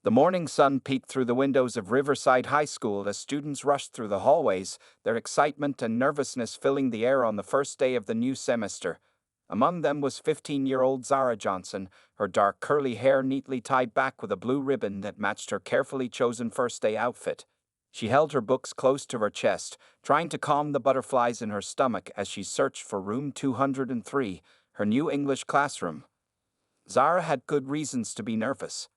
The morning sun peeked through the windows of Riverside High School as students rushed through the hallways, their excitement and nervousness filling the air on the first day of the new semester. Among them was 15-year-old Zara Johnson, her dark curly hair neatly tied back with a blue ribbon that matched her carefully chosen first-day outfit. She held her books close to her chest, trying to calm the butterflies in her stomach as she searched for room 203, her new English classroom. Zara had good reasons to be nervous.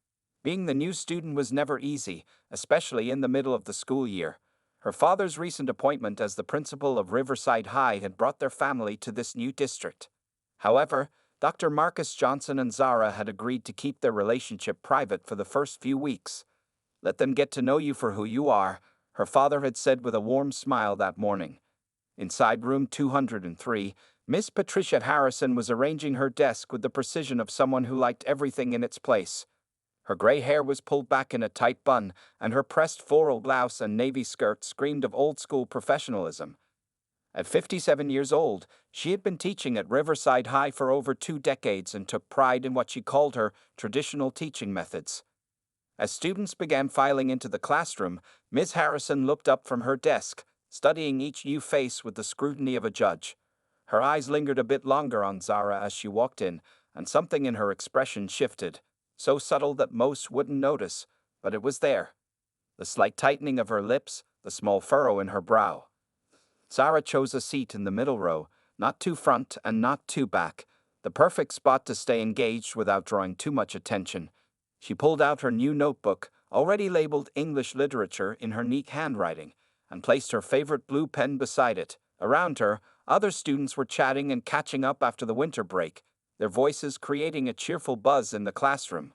Being the new student was never easy, especially in the middle of the school year. Her father's recent appointment as the principal of Riverside High had brought their family to this new district. However, Dr. Marcus Johnson and Zara had agreed to keep their relationship private for the first few weeks. "Let them get to know you for who you are," her father had said with a warm smile that morning. Inside room 203, Miss Patricia Harrison was arranging her desk with the precision of someone who liked everything in its place. Her gray hair was pulled back in a tight bun, and her pressed floral blouse and navy skirt screamed of old-school professionalism. At 57 years old, she had been teaching at Riverside High for over 2 decades and took pride in what she called her traditional teaching methods. As students began filing into the classroom, Ms. Harrison looked up from her desk, studying each new face with the scrutiny of a judge. Her eyes lingered a bit longer on Zara as she walked in, and something in her expression shifted, so subtle that most wouldn't notice, but it was there. The slight tightening of her lips, the small furrow in her brow. Zara chose a seat in the middle row, not too front and not too back, the perfect spot to stay engaged without drawing too much attention. She pulled out her new notebook, already labeled English Literature in her neat handwriting, and placed her favorite blue pen beside it. Around her, other students were chatting and catching up after the winter break, their voices creating a cheerful buzz in the classroom.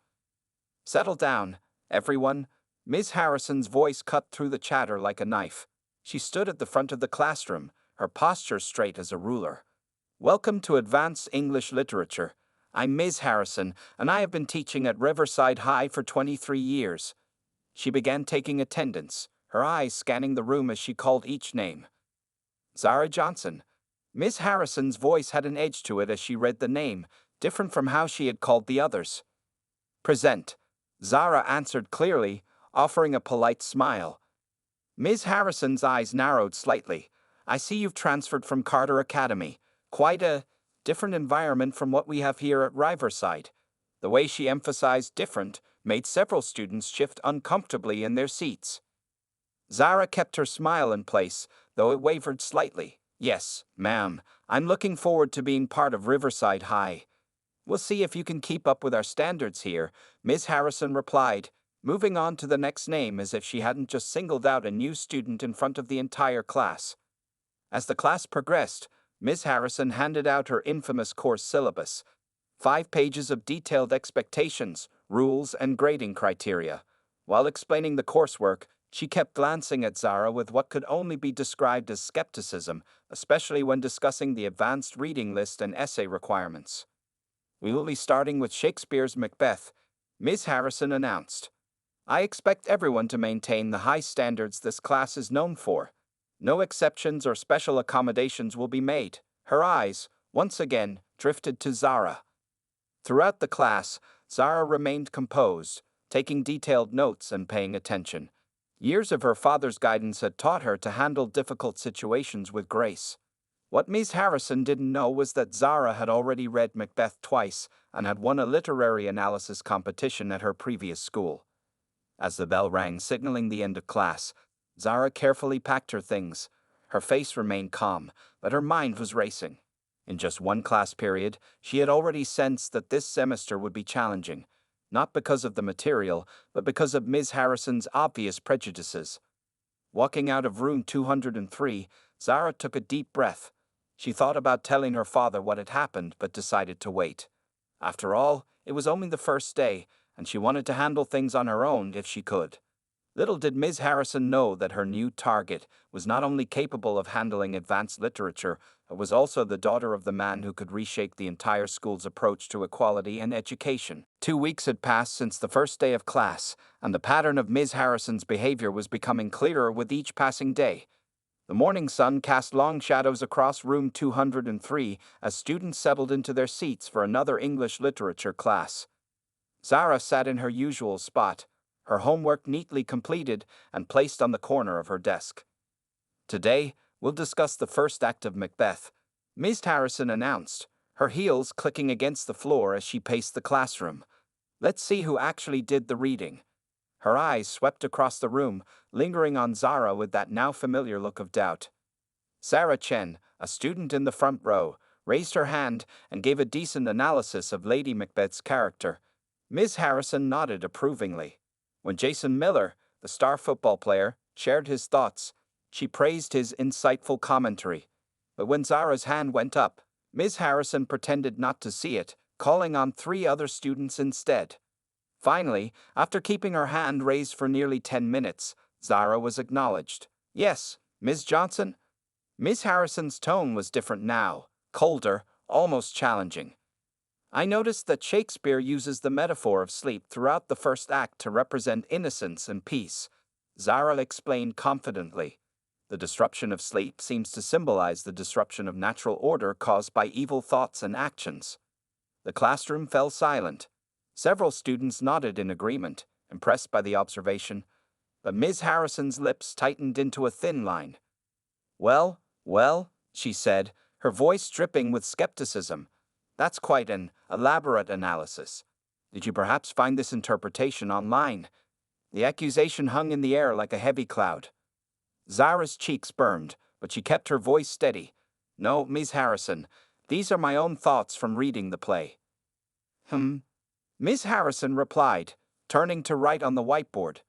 "Settle down, everyone." Ms. Harrison's voice cut through the chatter like a knife. She stood at the front of the classroom, her posture straight as a ruler. "Welcome to Advanced English Literature. I'm Ms. Harrison, and I have been teaching at Riverside High for 23 years. She began taking attendance, her eyes scanning the room as she called each name. "Zara Johnson." Ms. Harrison's voice had an edge to it as she read the name, different from how she had called the others. "Present." Zara answered clearly, offering a polite smile. Ms. Harrison's eyes narrowed slightly. "I see you've transferred from Carter Academy. Quite a different environment from what we have here at Riverside." The way she emphasized different made several students shift uncomfortably in their seats. Zara kept her smile in place, though it wavered slightly. "Yes, ma'am, I'm looking forward to being part of Riverside High." "We'll see if you can keep up with our standards here," Ms. Harrison replied, moving on to the next name as if she hadn't just singled out a new student in front of the entire class. As the class progressed, Ms. Harrison handed out her infamous course syllabus, 5 pages of detailed expectations, rules, and grading criteria. While explaining the coursework, she kept glancing at Zara with what could only be described as skepticism, especially when discussing the advanced reading list and essay requirements. "We will be starting with Shakespeare's Macbeth," Ms. Harrison announced. "I expect everyone to maintain the high standards this class is known for. No exceptions or special accommodations will be made." Her eyes, once again, drifted to Zara. Throughout the class, Zara remained composed, taking detailed notes and paying attention. Years of her father's guidance had taught her to handle difficult situations with grace. What Ms. Harrison didn't know was that Zara had already read Macbeth twice and had won a literary analysis competition at her previous school. As the bell rang, signaling the end of class, Zara carefully packed her things. Her face remained calm, but her mind was racing. In just one class period, she had already sensed that this semester would be challenging, not because of the material, but because of Ms. Harrison's obvious prejudices. Walking out of room 203, Zara took a deep breath. She thought about telling her father what had happened, but decided to wait. After all, it was only the first day, and she wanted to handle things on her own if she could. Little did Ms. Harrison know that her new target was not only capable of handling advanced literature, but was also the daughter of the man who could reshape the entire school's approach to equality and education. 2 weeks had passed since the first day of class, and the pattern of Ms. Harrison's behavior was becoming clearer with each passing day. The morning sun cast long shadows across room 203 as students settled into their seats for another English literature class. Zara sat in her usual spot, her homework neatly completed and placed on the corner of her desk. "Today, we'll discuss the first act of Macbeth," Miss Harrison announced, her heels clicking against the floor as she paced the classroom. "Let's see who actually did the reading." Her eyes swept across the room, lingering on Zara with that now familiar look of doubt. Sarah Chen, a student in the front row, raised her hand and gave a decent analysis of Lady Macbeth's character. Ms. Harrison nodded approvingly. When Jason Miller, the star football player, shared his thoughts, she praised his insightful commentary. But when Zara's hand went up, Ms. Harrison pretended not to see it, calling on 3 other students instead. Finally, after keeping her hand raised for nearly 10 minutes, Zara was acknowledged. "Yes, Ms. Johnson?" Ms. Harrison's tone was different now, colder, almost challenging. "I noticed that Shakespeare uses the metaphor of sleep throughout the first act to represent innocence and peace," Zara explained confidently. "The disruption of sleep seems to symbolize the disruption of natural order caused by evil thoughts and actions." The classroom fell silent. Several students nodded in agreement, impressed by the observation, but Ms. Harrison's lips tightened into a thin line. Well, she said, her voice dripping with skepticism. "That's quite an elaborate analysis. Did you perhaps find this interpretation online?" The accusation hung in the air like a heavy cloud. Zara's cheeks burned, but she kept her voice steady. "No, Ms. Harrison, these are my own thoughts from reading the play." Ms. Harrison replied, turning to write on the whiteboard.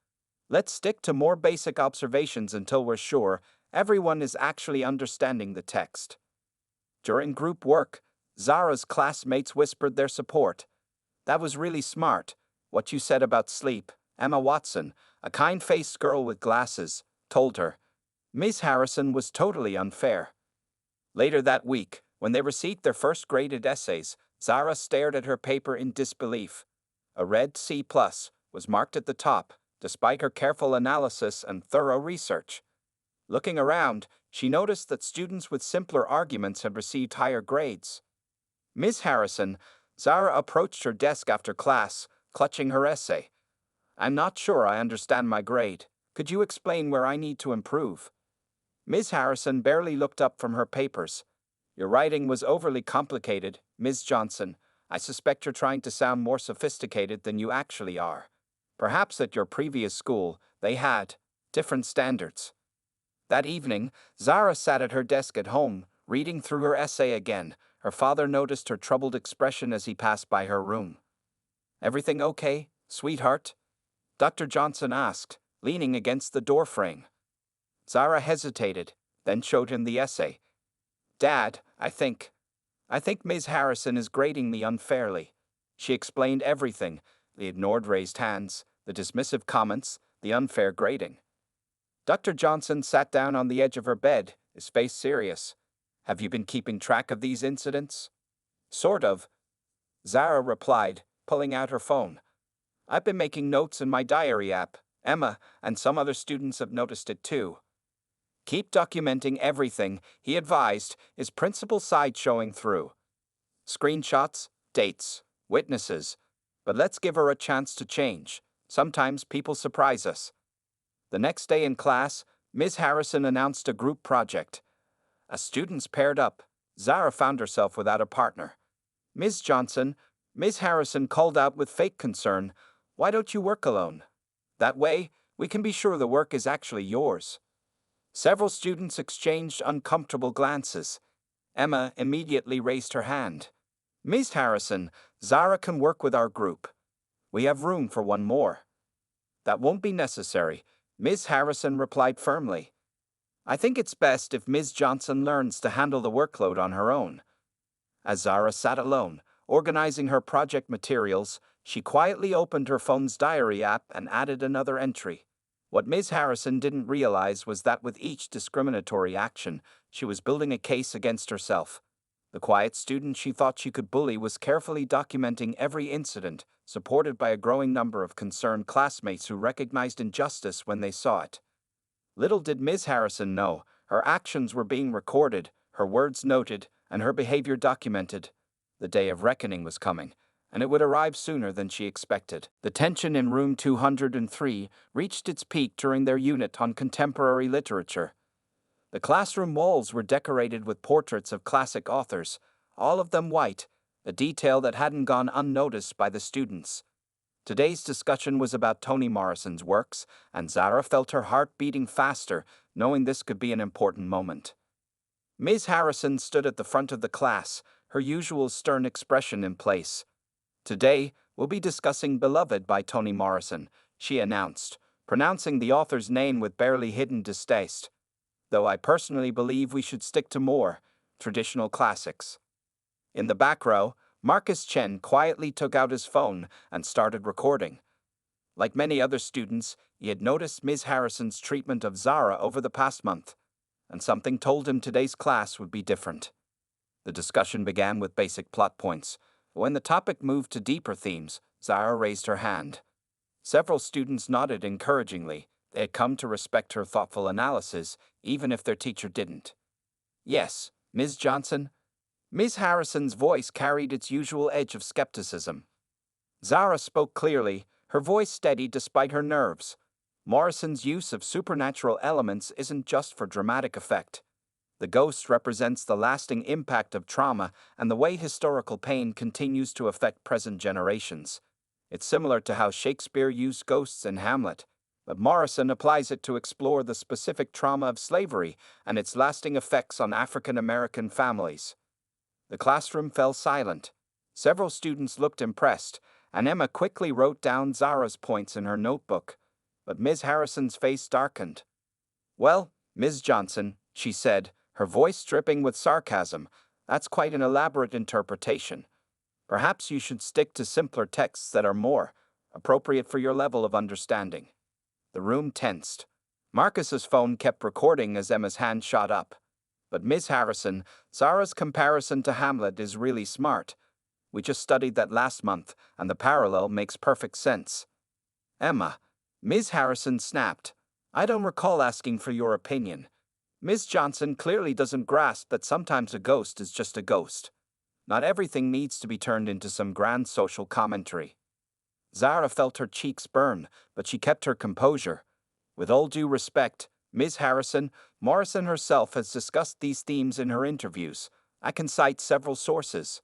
"Let's stick to more basic observations until we're sure everyone is actually understanding the text." During group work, Zara's classmates whispered their support. "That was really smart, what you said about sleep," Emma Watson, a kind-faced girl with glasses, told her. Ms. Harrison was totally unfair. Later that week, when they received their first graded essays, Zara stared at her paper in disbelief. A red C+ was marked at the top, despite her careful analysis and thorough research. Looking around, she noticed that students with simpler arguments had received higher grades. "Miss Harrison," Zara approached her desk after class, clutching her essay. "I'm not sure I understand my grade. Could you explain where I need to improve?" Ms. Harrison barely looked up from her papers. "Your writing was overly complicated, Ms. Johnson. I suspect you're trying to sound more sophisticated than you actually are. Perhaps at your previous school, they had different standards." That evening, Zara sat at her desk at home, reading through her essay again. Her father noticed her troubled expression as he passed by her room. "Everything okay, sweetheart?" Dr. Johnson asked, leaning against the doorframe. Zara hesitated, then showed him the essay. "Dad, I think Ms. Harrison is grading me unfairly." She explained everything, the ignored raised hands, the dismissive comments, the unfair grading. Dr. Johnson sat down on the edge of her bed, his face serious. "Have you been keeping track of these incidents?" "Sort of," Zara replied, pulling out her phone. "I've been making notes in my diary app. Emma and some other students have noticed it too." "Keep documenting everything," he advised, his principal side showing through. "Screenshots, dates, witnesses. But let's give her a chance to change. Sometimes people surprise us." The next day in class, Ms. Harrison announced a group project. As students paired up, Zara found herself without a partner. "Ms. Johnson," Ms. Harrison called out with fake concern, "why don't you work alone? That way, we can be sure the work is actually yours." Several students exchanged uncomfortable glances. Emma immediately raised her hand. "Ms. Harrison, Zara can work with our group. We have room for one more." "That won't be necessary," Ms. Harrison replied firmly. "I think it's best if Ms. Johnson learns to handle the workload on her own." As Zara sat alone, organizing her project materials, she quietly opened her phone's diary app and added another entry. What Ms. Harrison didn't realize was that with each discriminatory action, she was building a case against herself. The quiet student she thought she could bully was carefully documenting every incident, supported by a growing number of concerned classmates who recognized injustice when they saw it. Little did Ms. Harrison know, her actions were being recorded, her words noted, and her behavior documented. The day of reckoning was coming, and it would arrive sooner than she expected. The tension in room 203 reached its peak during their unit on contemporary literature. The classroom walls were decorated with portraits of classic authors, all of them white, a detail that hadn't gone unnoticed by the students. Today's discussion was about Toni Morrison's works, and Zara felt her heart beating faster, knowing this could be an important moment. Ms. Harrison stood at the front of the class, her usual stern expression in place. "Today, we'll be discussing Beloved by Toni Morrison," she announced, pronouncing the author's name with barely hidden distaste. "Though I personally believe we should stick to more traditional classics." In the back row, Marcus Chen quietly took out his phone and started recording. Like many other students, he had noticed Ms. Harrison's treatment of Zara over the past month, and something told him today's class would be different. The discussion began with basic plot points. When the topic moved to deeper themes, Zara raised her hand. Several students nodded encouragingly. They had come to respect her thoughtful analysis, even if their teacher didn't. "Yes, Ms. Johnson." Ms. Harrison's voice carried its usual edge of skepticism. Zara spoke clearly, her voice steady despite her nerves. Morrison's use of supernatural elements isn't just for dramatic effect. The ghost represents the lasting impact of trauma and the way historical pain continues to affect present generations. It's similar to how Shakespeare used ghosts in Hamlet, but Morrison applies it to explore the specific trauma of slavery and its lasting effects on African American families. The classroom fell silent. Several students looked impressed, and Emma quickly wrote down Zara's points in her notebook, but Ms. Harrison's face darkened. "Well, Ms. Johnson," she said, her voice dripping with sarcasm, "that's quite an elaborate interpretation. Perhaps you should stick to simpler texts that are more appropriate for your level of understanding." The room tensed. Marcus's phone kept recording as Emma's hand shot up. "But Ms. Harrison, Zara's comparison to Hamlet is really smart. We just studied that last month, and the parallel makes perfect sense." "Emma," Ms. Harrison snapped, "I don't recall asking for your opinion. Ms. Johnson clearly doesn't grasp that sometimes a ghost is just a ghost. Not everything needs to be turned into some grand social commentary." Zara felt her cheeks burn, but she kept her composure. "With all due respect, Ms. Harrison, Morrison herself has discussed these themes in her interviews. I can cite several sources."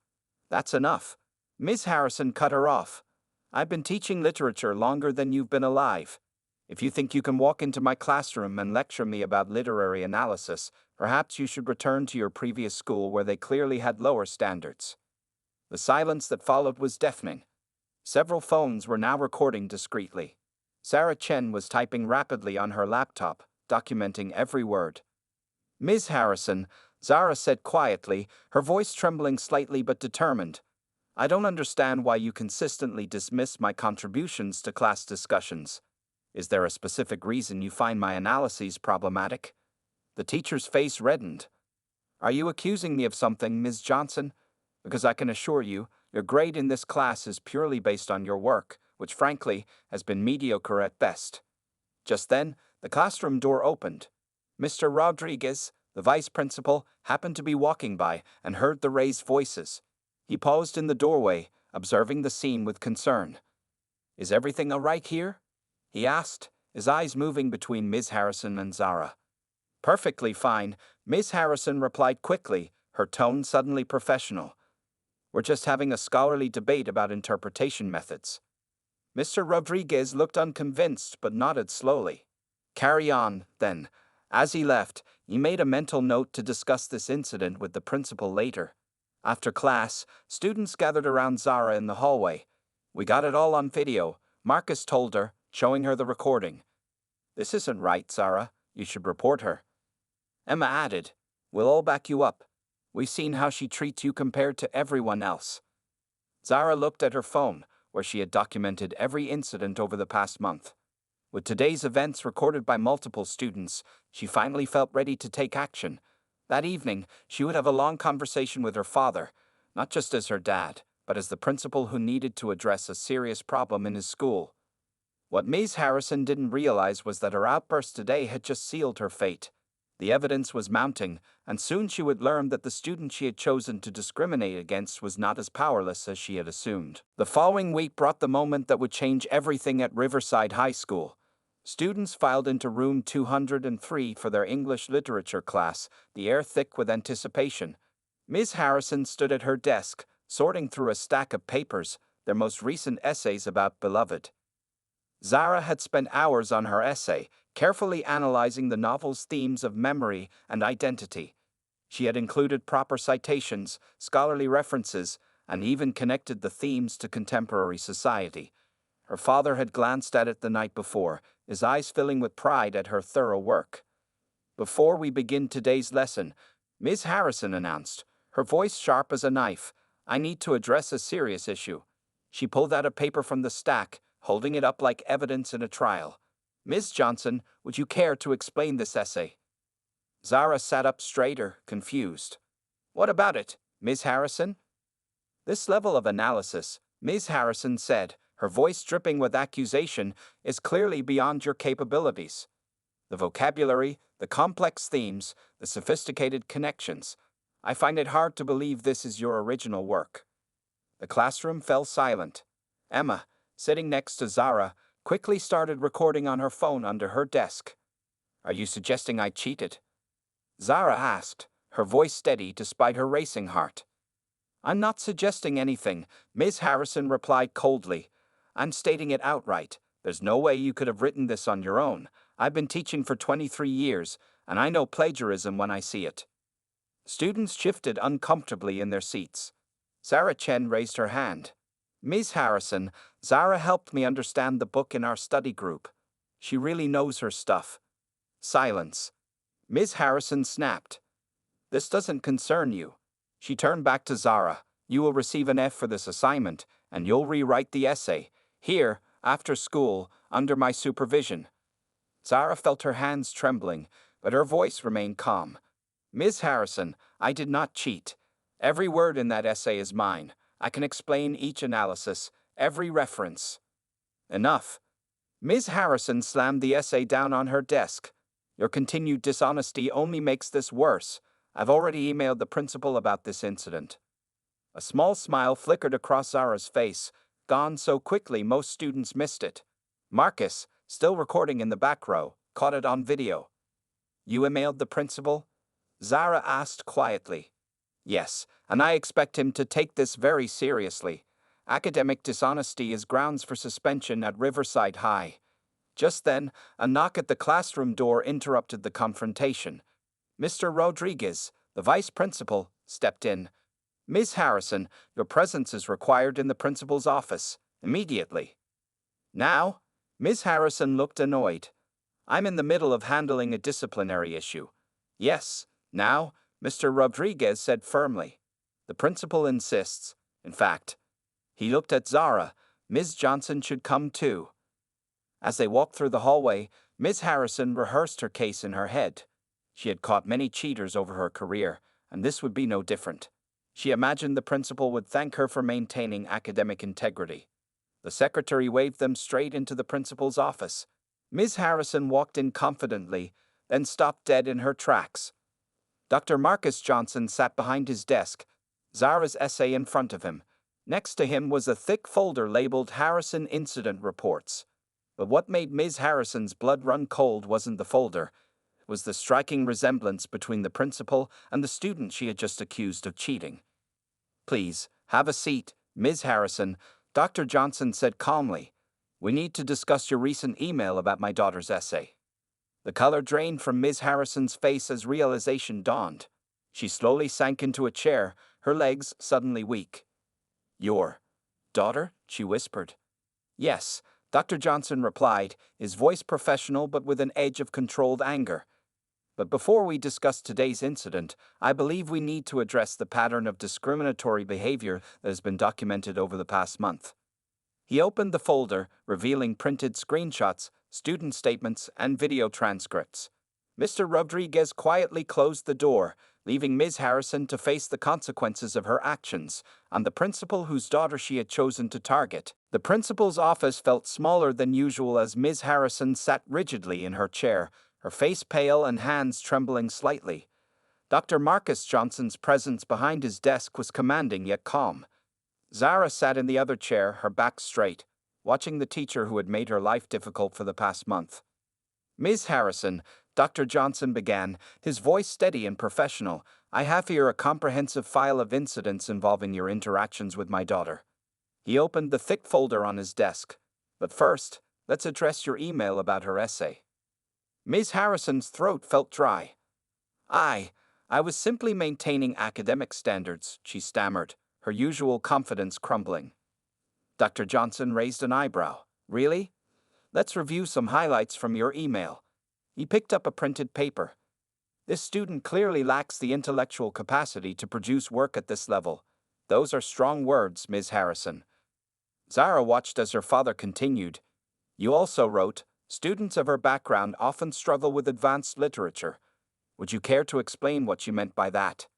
"That's enough." Ms. Harrison cut her off. "I've been teaching literature longer than you've been alive. If you think you can walk into my classroom and lecture me about literary analysis, perhaps you should return to your previous school where they clearly had lower standards." The silence that followed was deafening. Several phones were now recording discreetly. Sarah Chen was typing rapidly on her laptop, documenting every word. "Ms. Harrison," Zara said quietly, her voice trembling slightly but determined, "I don't understand why you consistently dismiss my contributions to class discussions. Is there a specific reason you find my analyses problematic?" The teacher's face reddened. "Are you accusing me of something, Ms. Johnson? Because I can assure you, your grade in this class is purely based on your work, which frankly has been mediocre at best." Just then, the classroom door opened. Mr. Rodriguez, the vice principal, happened to be walking by and heard the raised voices. He paused in the doorway, observing the scene with concern. "Is everything all right here?" he asked, his eyes moving between Ms. Harrison and Zara. "Perfectly fine," Ms. Harrison replied quickly, her tone suddenly professional. "We're just having a scholarly debate about interpretation methods." Mr. Rodriguez looked unconvinced but nodded slowly. "Carry on, then." As he left, he made a mental note to discuss this incident with the principal later. After class, students gathered around Zara in the hallway. "We got it all on video," Marcus told her, showing her the recording. "This isn't right, Zara. You should report her." Emma added, "We'll all back you up. We've seen how she treats you compared to everyone else." Zara looked at her phone, where she had documented every incident over the past month. With today's events recorded by multiple students, she finally felt ready to take action. That evening, she would have a long conversation with her father, not just as her dad, but as the principal who needed to address a serious problem in his school. What Ms. Harrison didn't realize was that her outburst today had just sealed her fate. The evidence was mounting, and soon she would learn that the student she had chosen to discriminate against was not as powerless as she had assumed. The following week brought the moment that would change everything at Riverside High School. Students filed into room 203 for their English literature class, the air thick with anticipation. Ms. Harrison stood at her desk, sorting through a stack of papers, their most recent essays about Beloved. Zara had spent hours on her essay, carefully analyzing the novel's themes of memory and identity. She had included proper citations, scholarly references, and even connected the themes to contemporary society. Her father had glanced at it the night before, his eyes filling with pride at her thorough work. "Before we begin today's lesson," Ms. Harrison announced, her voice sharp as a knife, "I need to address a serious issue." She pulled out a paper from the stack, holding it up like evidence in a trial. "Ms. Johnson, would you care to explain this essay?" Zara sat up straighter, confused. "What about it, Ms. Harrison?" "This level of analysis," Ms. Harrison said, her voice dripping with accusation, "is clearly beyond your capabilities. The vocabulary, the complex themes, the sophisticated connections. I find it hard to believe this is your original work." The classroom fell silent. Emma, sitting next to Zara, quickly started recording on her phone under her desk. "Are you suggesting I cheated?" Zara asked, her voice steady despite her racing heart. "I'm not suggesting anything," Ms. Harrison replied coldly. "I'm stating it outright. There's no way you could have written this on your own. I've been teaching for 23 years, and I know plagiarism when I see it." Students shifted uncomfortably in their seats. Sarah Chen raised her hand. "Ms. Harrison, Zara helped me understand the book in our study group. She really knows her stuff." Silence. Ms. Harrison snapped. "This doesn't concern you." She turned back to Zara. "You will receive an F for this assignment, and you'll rewrite the essay, here, after school, under my supervision." Zara felt her hands trembling, but her voice remained calm. "Ms. Harrison, I did not cheat. Every word in that essay is mine. I can explain each analysis, every reference." "Enough." Ms. Harrison slammed the essay down on her desk. "Your continued dishonesty only makes this worse. I've already emailed the principal about this incident." A small smile flickered across Zara's face, gone so quickly most students missed it. Marcus, still recording in the back row, caught it on video. "You emailed the principal?" Zara asked quietly. "Yes, and I expect him to take this very seriously. Academic dishonesty is grounds for suspension at Riverside High." Just then, a knock at the classroom door interrupted the confrontation. Mr. Rodriguez, the vice principal, stepped in. "Ms. Harrison, your presence is required in the principal's office, immediately." "Now?" Ms. Harrison looked annoyed. "I'm in the middle of handling a disciplinary issue." "Yes, now," Mr. Rodriguez said firmly. "The principal insists. In fact." He looked at Zara. "Ms. Johnson should come too." As they walked through the hallway, Ms. Harrison rehearsed her case in her head. She had caught many cheaters over her career, and this would be no different. She imagined the principal would thank her for maintaining academic integrity. The secretary waved them straight into the principal's office. Ms. Harrison walked in confidently, then stopped dead in her tracks. Dr. Marcus Johnson sat behind his desk, Zara's essay in front of him. Next to him was a thick folder labeled Harrison Incident Reports. But what made Ms. Harrison's blood run cold wasn't the folder. It was the striking resemblance between the principal and the student she had just accused of cheating. "Please, have a seat, Ms. Harrison," Dr. Johnson said calmly. "We need to discuss your recent email about my daughter's essay." The color drained from Ms. Harrison's face as realization dawned. She slowly sank into a chair, her legs suddenly weak. "Your daughter?" she whispered. "Yes," Dr. Johnson replied, his voice professional but with an edge of controlled anger. "But before we discuss today's incident, I believe we need to address the pattern of discriminatory behavior that has been documented over the past month." He opened the folder, revealing printed screenshots, student statements, and video transcripts. Mr. Rodriguez quietly closed the door, leaving Ms. Harrison to face the consequences of her actions, and the principal whose daughter she had chosen to target. The principal's office felt smaller than usual as Ms. Harrison sat rigidly in her chair, her face pale and hands trembling slightly. Dr. Marcus Johnson's presence behind his desk was commanding yet calm. Zara sat in the other chair, her back straight, watching the teacher who had made her life difficult for the past month. "Ms. Harrison," Dr. Johnson began, his voice steady and professional, "I have here a comprehensive file of incidents involving your interactions with my daughter." He opened the thick folder on his desk. "But first, let's address your email about her essay." Ms. Harrison's throat felt dry. I was simply maintaining academic standards," she stammered, her usual confidence crumbling. Dr. Johnson raised an eyebrow. "Really? Let's review some highlights from your email." He picked up a printed paper. "This student clearly lacks the intellectual capacity to produce work at this level. Those are strong words, Ms. Harrison." Zara watched as her father continued. "You also wrote, students of her background often struggle with advanced literature. Would you care to explain what you meant by that?"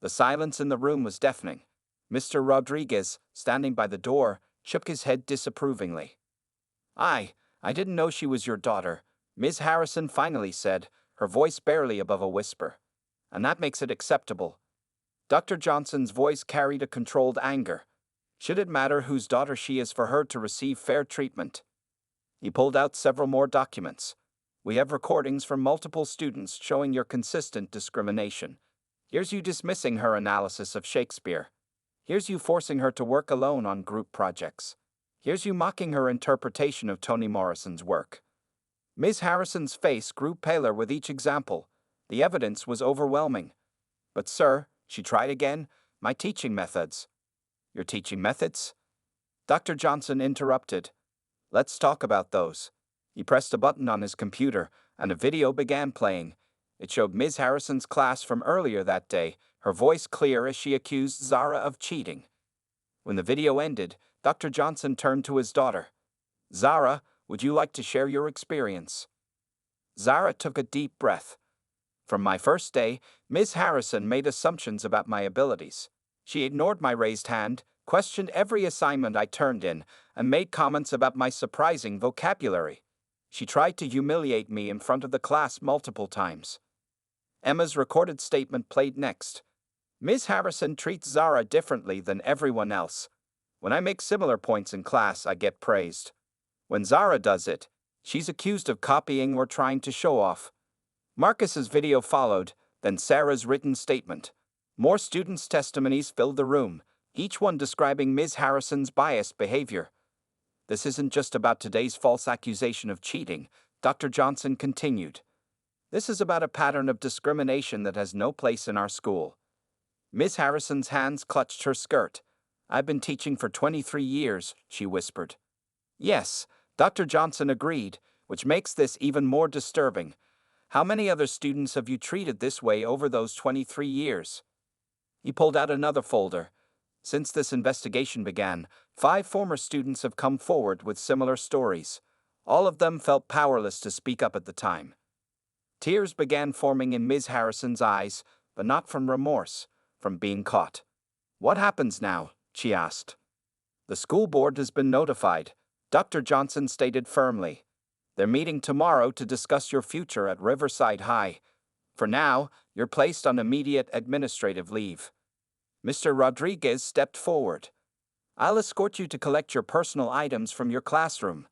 The silence in the room was deafening. Mr. Rodriguez, standing by the door, shook his head disapprovingly. I didn't know she was your daughter," Ms. Harrison finally said, her voice barely above a whisper. "And that makes it acceptable." Dr. Johnson's voice carried a controlled anger. "Should it matter whose daughter she is for her to receive fair treatment?" He pulled out several more documents. "We have recordings from multiple students showing your consistent discrimination. Here's you dismissing her analysis of Shakespeare. Here's you forcing her to work alone on group projects. Here's you mocking her interpretation of Toni Morrison's work." Ms. Harrison's face grew paler with each example. The evidence was overwhelming. "But sir," she tried again, "my teaching methods." "Your teaching methods?" Dr. Johnson interrupted. "Let's talk about those." He pressed a button on his computer, and a video began playing. It showed Ms. Harrison's class from earlier that day, her voice clear as she accused Zara of cheating. When the video ended, Dr. Johnson turned to his daughter. "Zara, would you like to share your experience?" Zara took a deep breath. "From my first day, Ms. Harrison made assumptions about my abilities. She ignored my raised hand, questioned every assignment I turned in, and made comments about my surprising vocabulary. She tried to humiliate me in front of the class multiple times." Emma's recorded statement played next. "Ms. Harrison treats Zara differently than everyone else. When I make similar points in class, I get praised. When Zara does it, she's accused of copying or trying to show off." Marcus's video followed, then Sarah's written statement. More students' testimonies filled the room, each one describing Ms. Harrison's biased behavior. "This isn't just about today's false accusation of cheating," Dr. Johnson continued. "This is about a pattern of discrimination that has no place in our school." Ms. Harrison's hands clutched her skirt. "I've been teaching for 23 years, she whispered. "Yes," Dr. Johnson agreed, "which makes this even more disturbing. How many other students have you treated this way over those 23 years? He pulled out another folder. "Since this investigation began, 5 former students have come forward with similar stories. All of them felt powerless to speak up at the time." Tears began forming in Ms. Harrison's eyes, but not from remorse, from being caught. "What happens now?" she asked. "The school board has been notified," Dr. Johnson stated firmly. "They're meeting tomorrow to discuss your future at Riverside High. For now, you're placed on immediate administrative leave." Mr. Rodriguez stepped forward. "I'll escort you to collect your personal items from your classroom."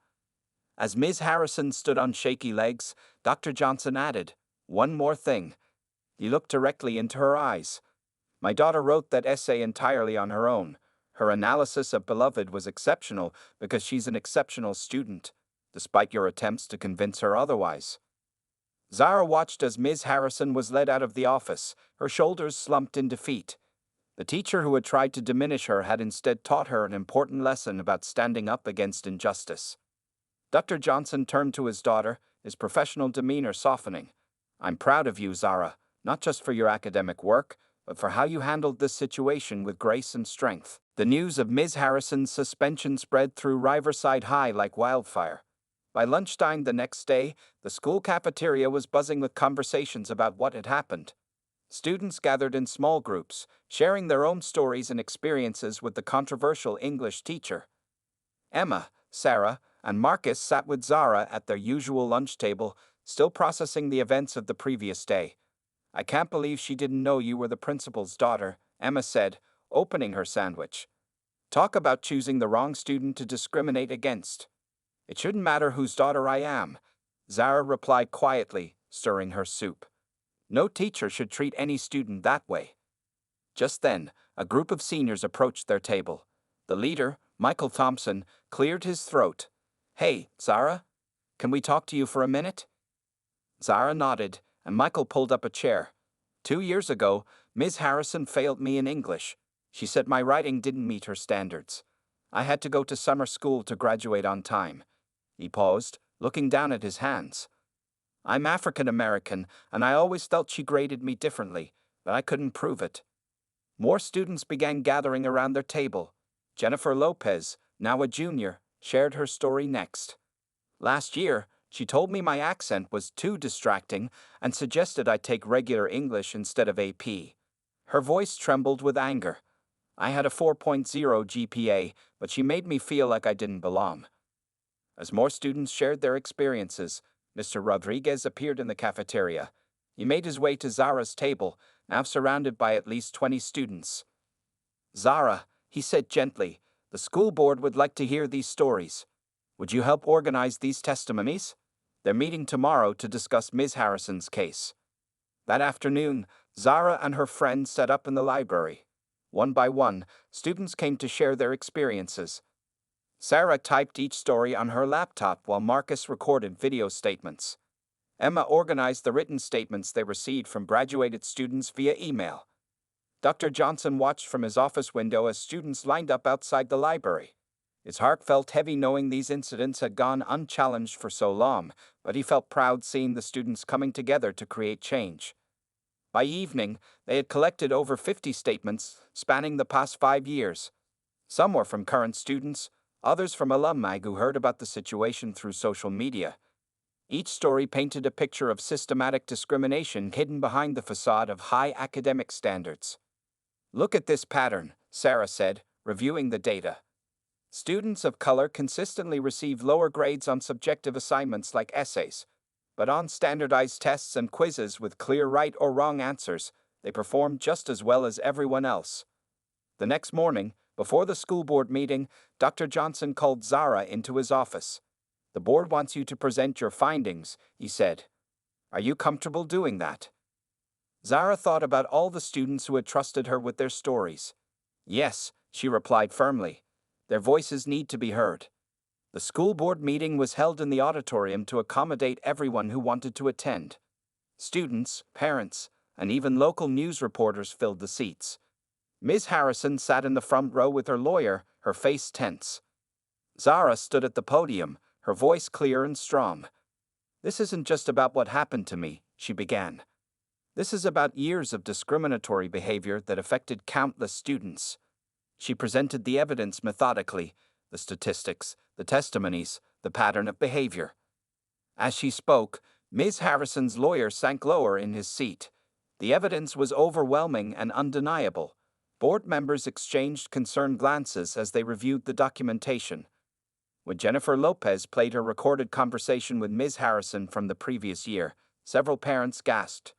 As Ms. Harrison stood on shaky legs, Dr. Johnson added, "One more thing." He looked directly into her eyes. "My daughter wrote that essay entirely on her own. Her analysis of Beloved was exceptional because she's an exceptional student, despite your attempts to convince her otherwise." Zara watched as Ms. Harrison was led out of the office, her shoulders slumped in defeat. The teacher who had tried to diminish her had instead taught her an important lesson about standing up against injustice. Dr. Johnson turned to his daughter, his professional demeanor softening. "I'm proud of you, Zara, not just for your academic work, but for how you handled this situation with grace and strength." The news of Ms. Harrison's suspension spread through Riverside High like wildfire. By lunchtime the next day, the school cafeteria was buzzing with conversations about what had happened. Students gathered in small groups, sharing their own stories and experiences with the controversial English teacher. Emma, Sarah, and Marcus sat with Zara at their usual lunch table, still processing the events of the previous day. I can't believe she didn't know you were the principal's daughter, Emma said, opening her sandwich. Talk about choosing the wrong student to discriminate against. It shouldn't matter whose daughter I am, Zara replied quietly, stirring her soup. No teacher should treat any student that way. Just then, a group of seniors approached their table. The leader, Michael Thompson, cleared his throat. Hey, Zara? Can we talk to you for a minute? Zara nodded, and Michael pulled up a chair. 2 years ago, Ms. Harrison failed me in English. She said my writing didn't meet her standards. I had to go to summer school to graduate on time. He paused, looking down at his hands. I'm African American, and I always felt she graded me differently, but I couldn't prove it. More students began gathering around their table. Jennifer Lopez, now a junior, shared her story next. Last year, she told me my accent was too distracting and suggested I take regular English instead of AP. Her voice trembled with anger. I had a 4.0 GPA, but she made me feel like I didn't belong. As more students shared their experiences, Mr. Rodriguez appeared in the cafeteria. He made his way to Zara's table, now surrounded by at least 20 students. Zara, he said gently, the school board would like to hear these stories. Would you help organize these testimonies? They're meeting tomorrow to discuss Ms. Harrison's case. That afternoon, Zara and her friends sat up in the library. One by one, students came to share their experiences. Sarah typed each story on her laptop while Marcus recorded video statements. Emma organized the written statements they received from graduated students via email. Dr. Johnson watched from his office window as students lined up outside the library. His heart felt heavy knowing these incidents had gone unchallenged for so long, but he felt proud seeing the students coming together to create change. By evening, they had collected over 50 statements spanning the past 5 years. Some were from current students, others from alumni who heard about the situation through social media. Each story painted a picture of systematic discrimination hidden behind the facade of high academic standards. Look at this pattern, Sarah said, reviewing the data. Students of color consistently receive lower grades on subjective assignments like essays, but on standardized tests and quizzes with clear right or wrong answers, they perform just as well as everyone else. The next morning, before the school board meeting, Dr. Johnson called Zara into his office. The board wants you to present your findings, he said. Are you comfortable doing that? Zara thought about all the students who had trusted her with their stories. Yes, she replied firmly. Their voices need to be heard. The school board meeting was held in the auditorium to accommodate everyone who wanted to attend. Students, parents, and even local news reporters filled the seats. Ms. Harrison sat in the front row with her lawyer, her face tense. Zara stood at the podium, her voice clear and strong. This isn't just about what happened to me, she began. This is about years of discriminatory behavior that affected countless students. She presented the evidence methodically, the statistics, the testimonies, the pattern of behavior. As she spoke, Ms. Harrison's lawyer sank lower in his seat. The evidence was overwhelming and undeniable. Board members exchanged concerned glances as they reviewed the documentation. When Jennifer Lopez played her recorded conversation with Ms. Harrison from the previous year, several parents gasped.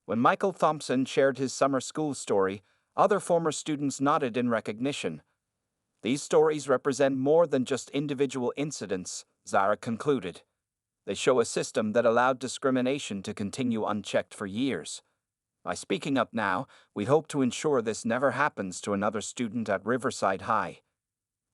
When Michael Thompson shared his summer school story, other former students nodded in recognition. These stories represent more than just individual incidents, Zara concluded. They show a system that allowed discrimination to continue unchecked for years. By speaking up now, we hope to ensure this never happens to another student at Riverside High.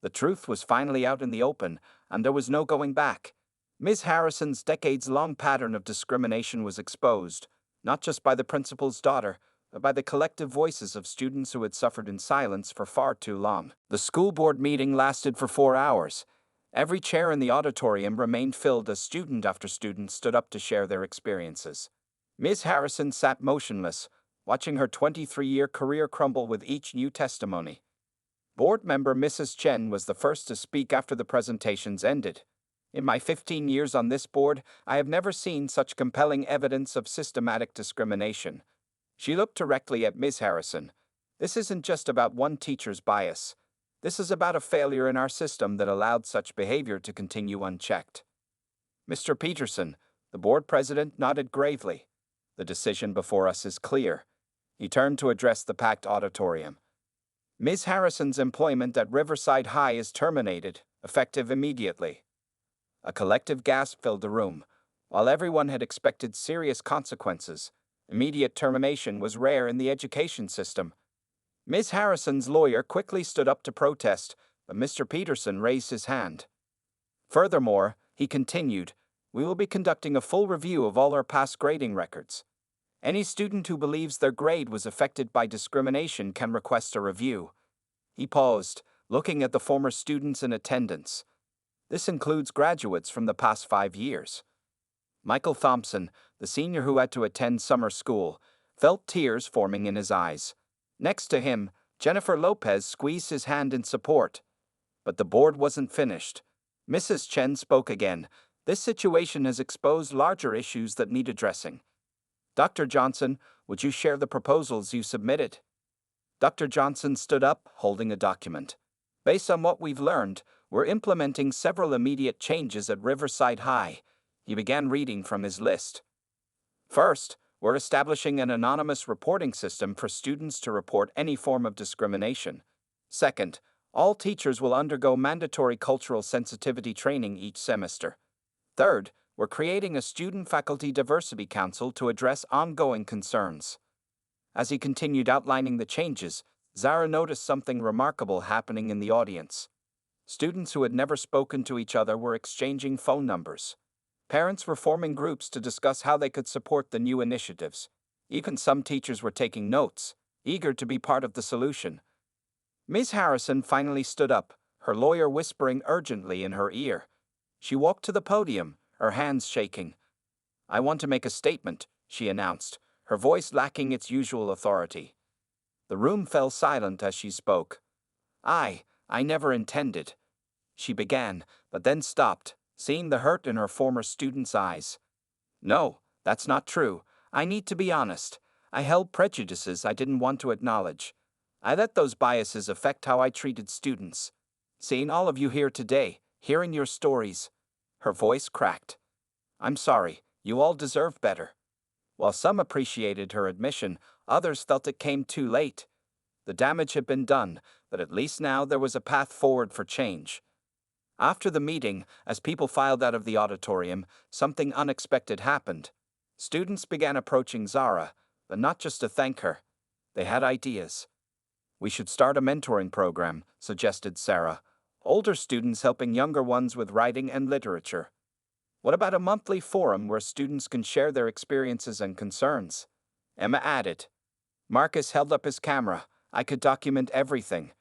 The truth was finally out in the open, and there was no going back. Ms. Harrison's decades-long pattern of discrimination was exposed, not just by the principal's daughter, but by the collective voices of students who had suffered in silence for far too long. The school board meeting lasted for 4 hours. Every chair in the auditorium remained filled as student after student stood up to share their experiences. Ms. Harrison sat motionless, watching her 23-year career crumble with each new testimony. Board member Mrs. Chen was the first to speak after the presentations ended. In my 15 years on this board, I have never seen such compelling evidence of systematic discrimination. She looked directly at Ms. Harrison. This isn't just about one teacher's bias. This is about a failure in our system that allowed such behavior to continue unchecked. Mr. Peterson, The board president nodded gravely. The decision before us is clear. He turned to address the packed auditorium. Ms. Harrison's employment at Riverside High is terminated, effective immediately. A collective gasp filled the room. While everyone had expected serious consequences, immediate termination was rare in the education system. Ms. Harrison's lawyer quickly stood up to protest, but Mr. Peterson raised his hand. Furthermore, he continued, we will be conducting a full review of all our past grading records. Any student who believes their grade was affected by discrimination can request a review. He paused, looking at the former students in attendance. This includes graduates from the past 5 years. Michael Thompson, the senior who had to attend summer school, felt tears forming in his eyes. Next to him, Jennifer Lopez squeezed his hand in support. But the board wasn't finished. Mrs. Chen spoke again. This situation has exposed larger issues that need addressing. Dr. Johnson, would you share the proposals you submitted? Dr. Johnson stood up, holding a document. Based on what we've learned, we're implementing several immediate changes at Riverside High. He began reading from his list. First, we're establishing an anonymous reporting system for students to report any form of discrimination. Second, all teachers will undergo mandatory cultural sensitivity training each semester. Third, we're creating a student-faculty diversity council to address ongoing concerns. As he continued outlining the changes, Zara noticed something remarkable happening in the audience. Students who had never spoken to each other were exchanging phone numbers. Parents were forming groups to discuss how they could support the new initiatives. Even some teachers were taking notes, eager to be part of the solution. Ms. Harrison finally stood up, her lawyer whispering urgently in her ear. She walked to the podium, her hands shaking. I want to make a statement, she announced, her voice lacking its usual authority. The room fell silent as she spoke. I never intended. She began, but then stopped, seeing the hurt in her former student's eyes. No, that's not true. I need to be honest. I held prejudices I didn't want to acknowledge. I let those biases affect how I treated students. Seeing all of you here today, hearing your stories. Her voice cracked. I'm sorry, you all deserve better. While some appreciated her admission, others felt it came too late. The damage had been done, but at least now there was a path forward for change. After the meeting, as people filed out of the auditorium, something unexpected happened. Students began approaching Zara, but not just to thank her. They had ideas. We should start a mentoring program, suggested Sarah. Older students helping younger ones with writing and literature. What about a monthly forum where students can share their experiences and concerns? Emma added. Marcus held up his camera. I could document everything.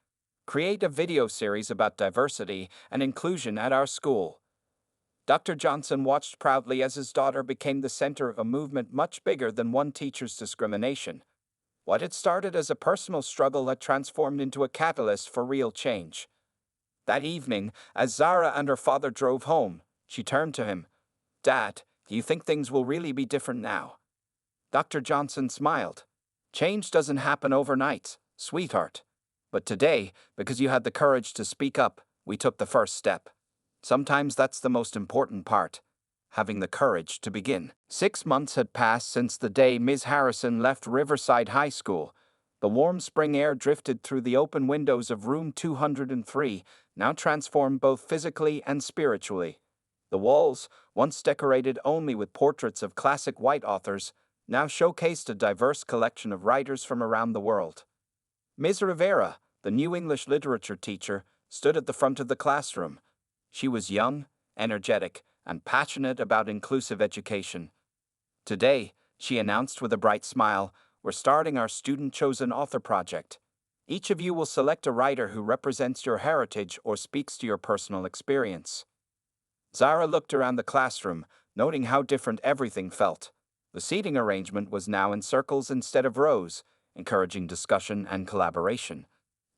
Create a video series about diversity and inclusion at our school. Dr. Johnson watched proudly as his daughter became the center of a movement much bigger than one teacher's discrimination. What had started as a personal struggle had transformed into a catalyst for real change. That evening, as Zara and her father drove home, she turned to him. Dad, do you think things will really be different now? Dr. Johnson smiled. Change doesn't happen overnight, sweetheart. But today, because you had the courage to speak up, we took the first step. Sometimes that's the most important part. Having the courage to begin. 6 months had passed since the day Ms. Harrison left Riverside High School. The warm spring air drifted through the open windows of room 203, now transformed both physically and spiritually. The walls, once decorated only with portraits of classic white authors, now showcased a diverse collection of writers from around the world. Ms. Rivera, the new English literature teacher, stood at the front of the classroom. She was young, energetic, and passionate about inclusive education. Today, she announced with a bright smile, we're starting our student-chosen author project. Each of you will select a writer who represents your heritage or speaks to your personal experience. Zara looked around the classroom, noting how different everything felt. The seating arrangement was now in circles instead of rows, encouraging discussion and collaboration.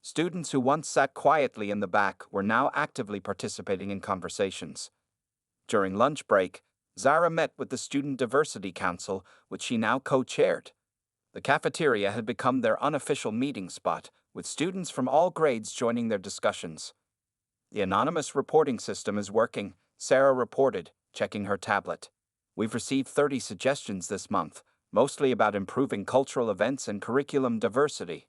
Students who once sat quietly in the back were now actively participating in conversations. During lunch break, Zara met with the Student Diversity Council, which she now co-chaired. The cafeteria had become their unofficial meeting spot, with students from all grades joining their discussions. The anonymous reporting system is working, Sarah reported, checking her tablet. We've received 30 suggestions this month, mostly about improving cultural events and curriculum diversity.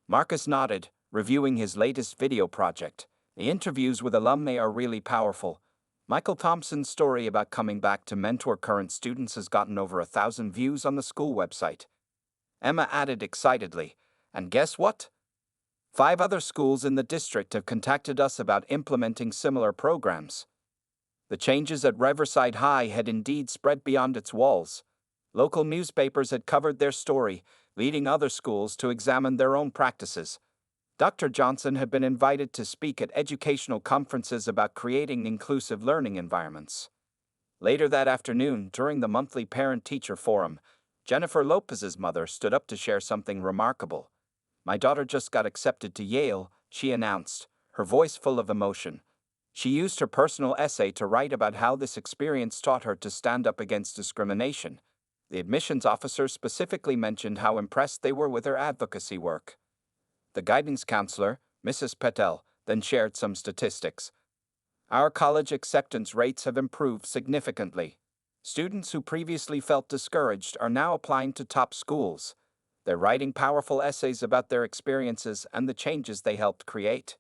Marcus nodded, reviewing his latest video project. The interviews with alumni are really powerful. Michael Thompson's story about coming back to mentor current students has gotten over 1,000 views on the school website. Emma added excitedly, and guess what? 5 other schools in the district have contacted us about implementing similar programs. The changes at Riverside High had indeed spread beyond its walls. Local newspapers had covered their story, leading other schools to examine their own practices. Dr. Johnson had been invited to speak at educational conferences about creating inclusive learning environments. Later that afternoon, during the monthly parent-teacher forum, Jennifer Lopez's mother stood up to share something remarkable. "My daughter just got accepted to Yale," she announced, her voice full of emotion. She used her personal essay to write about how this experience taught her to stand up against discrimination. The admissions officer specifically mentioned how impressed they were with her advocacy work. The guidance counselor, Mrs. Patel, then shared some statistics. "Our college acceptance rates have improved significantly. Students who previously felt discouraged are now applying to top schools. They're writing powerful essays about their experiences and the changes they helped create."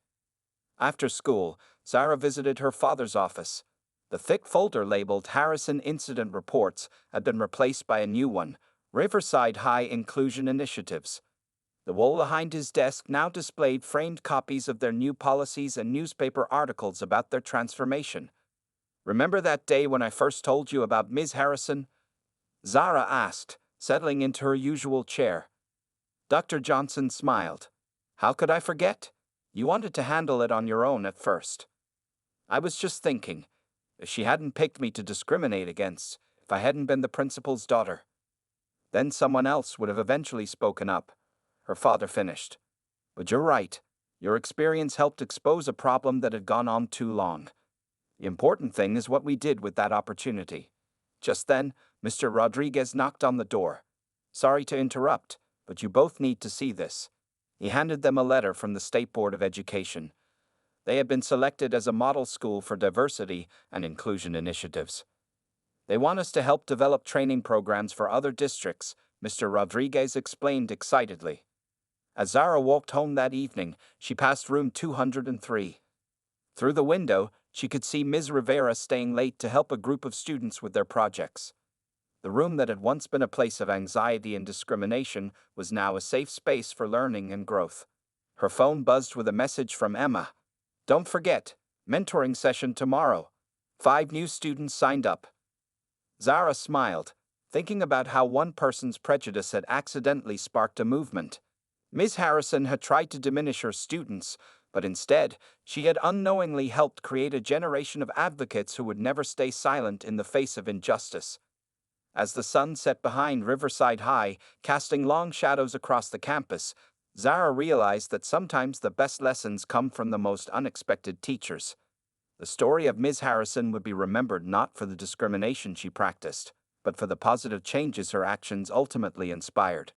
After school, Zara visited her father's office. The thick folder labeled Harrison Incident Reports had been replaced by a new one, Riverside High Inclusion Initiatives. The wall behind his desk now displayed framed copies of their new policies and newspaper articles about their transformation. "Remember that day when I first told you about Ms. Harrison?" Zara asked, settling into her usual chair. Dr. Johnson smiled. "How could I forget? You wanted to handle it on your own at first. I was just thinking, if she hadn't picked me to discriminate against, if I hadn't been the principal's daughter. Then someone else would have eventually spoken up," her father finished. "But you're right. Your experience helped expose a problem that had gone on too long. The important thing is what we did with that opportunity." Just then, Mr. Rodriguez knocked on the door. "Sorry to interrupt, but you both need to see this." He handed them a letter from the State Board of Education. They had been selected as a model school for diversity and inclusion initiatives. "They want us to help develop training programs for other districts," Mr. Rodriguez explained excitedly. As Zara walked home that evening, she passed room 203. Through the window, she could see Ms. Rivera staying late to help a group of students with their projects. The room that had once been a place of anxiety and discrimination was now a safe space for learning and growth. Her phone buzzed with a message from Emma. "Don't forget, mentoring session tomorrow. 5 new students signed up." Zara smiled, thinking about how one person's prejudice had accidentally sparked a movement. Ms. Harrison had tried to diminish her students, but instead, she had unknowingly helped create a generation of advocates who would never stay silent in the face of injustice. As the sun set behind Riverside High, casting long shadows across the campus, Zara realized that sometimes the best lessons come from the most unexpected teachers. The story of Ms. Harrison would be remembered not for the discrimination she practiced, but for the positive changes her actions ultimately inspired.